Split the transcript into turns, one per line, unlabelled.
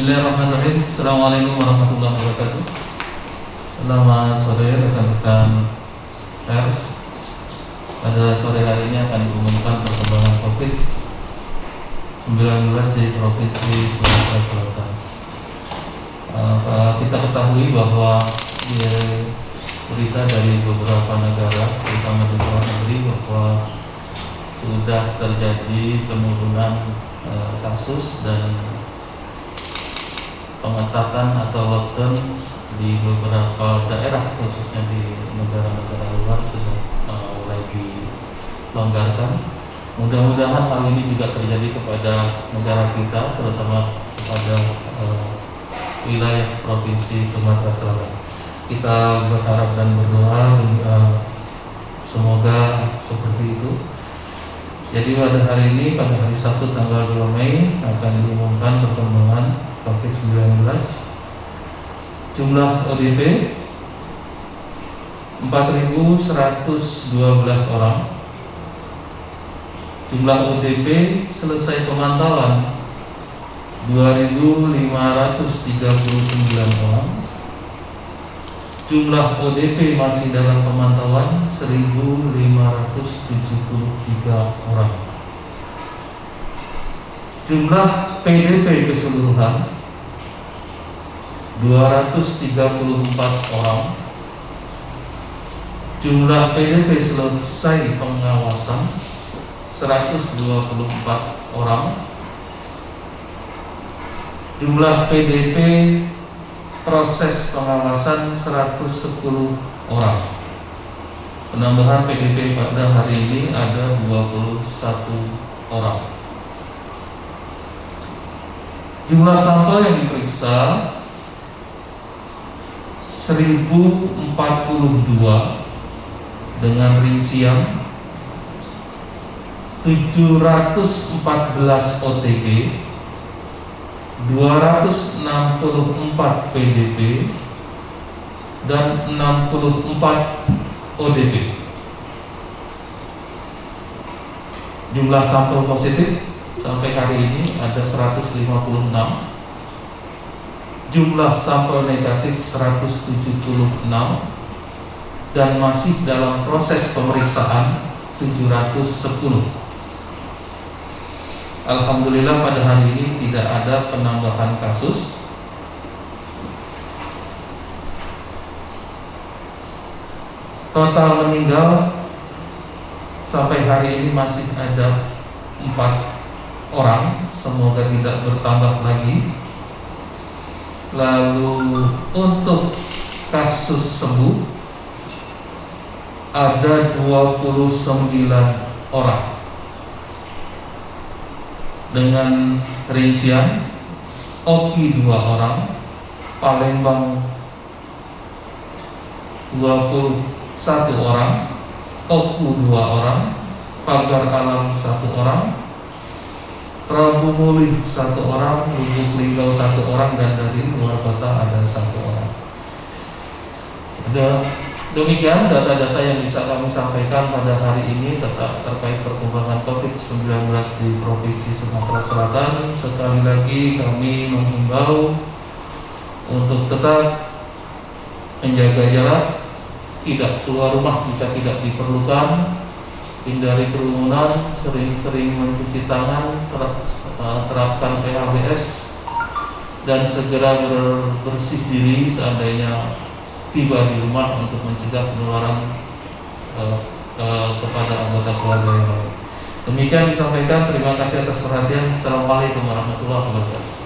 Bismillahirrahmanirrahim. Assalamualaikum warahmatullahi wabarakatuh. Selamat sore rekan-rekan pers. Pada sore hari ini akan diumumkan perkembangan COVID-19 di Provinsi Sumatera Selatan. Kita ketahui bahwa di berita dari beberapa negara, terutama di luar negeri, bahwa sudah terjadi penurunan kasus dan pengetatan atau lockdown di beberapa daerah, khususnya di negara-negara luar sudah mulai dilonggarkan. Mudah-mudahan hal ini juga terjadi kepada negara kita, terutama kepada wilayah Provinsi Sumatera Selatan. Kita berharap dan berdoa semoga seperti itu. Jadi pada hari ini, pada hari Sabtu tanggal 2 Mei akan diumumkan perkembangan COVID-19. Jumlah ODP 4.112 orang. Jumlah ODP selesai pemantauan 2.539 orang. Jumlah ODP masih dalam pemantauan 1.573 orang. Jumlah PDP keseluruhan 234 orang. Jumlah PDP selesai pengawasan 124 orang. Jumlah PDP proses pengawasan 110 orang. Penambahan PDP pada hari ini ada 21 orang. Jumlah sampel yang diperiksa 1042 dengan rincian 714 OTG, 264 PDP, dan 64 ODP. Jumlah sampel positif sampai hari ini ada 156. Jumlah sampel negatif 176 dan masih dalam proses pemeriksaan 710. Alhamdulillah pada hari ini tidak ada penambahan kasus. Total meninggal sampai hari ini masih ada 4 orang, semoga tidak bertambah lagi. Lalu untuk kasus sembuh ada 29 orang dengan rincian OKI 2 orang, Palembang 21 orang, OKU 2 orang, Pagar Alam 1 orang, Prabu Muli 1 orang, Lubuk Linggau 1 orang, dan dari luar kota ada 1 orang. Demikian data-data yang bisa kami sampaikan pada hari ini terkait perkembangan COVID-19 di Provinsi Sumatera Selatan. Sekali lagi kami menghimbau untuk tetap menjaga jarak, tidak keluar rumah jika tidak diperlukan, hindari kerumunan, sering-sering mencuci tangan, terapkan PHBS, dan segera bersih diri seandainya tiba di rumah untuk mencegah penularan kepada anggota keluarga yang lain. Demikian disampaikan. Terima kasih atas perhatian. Assalamualaikum warahmatullahi wabarakatuh.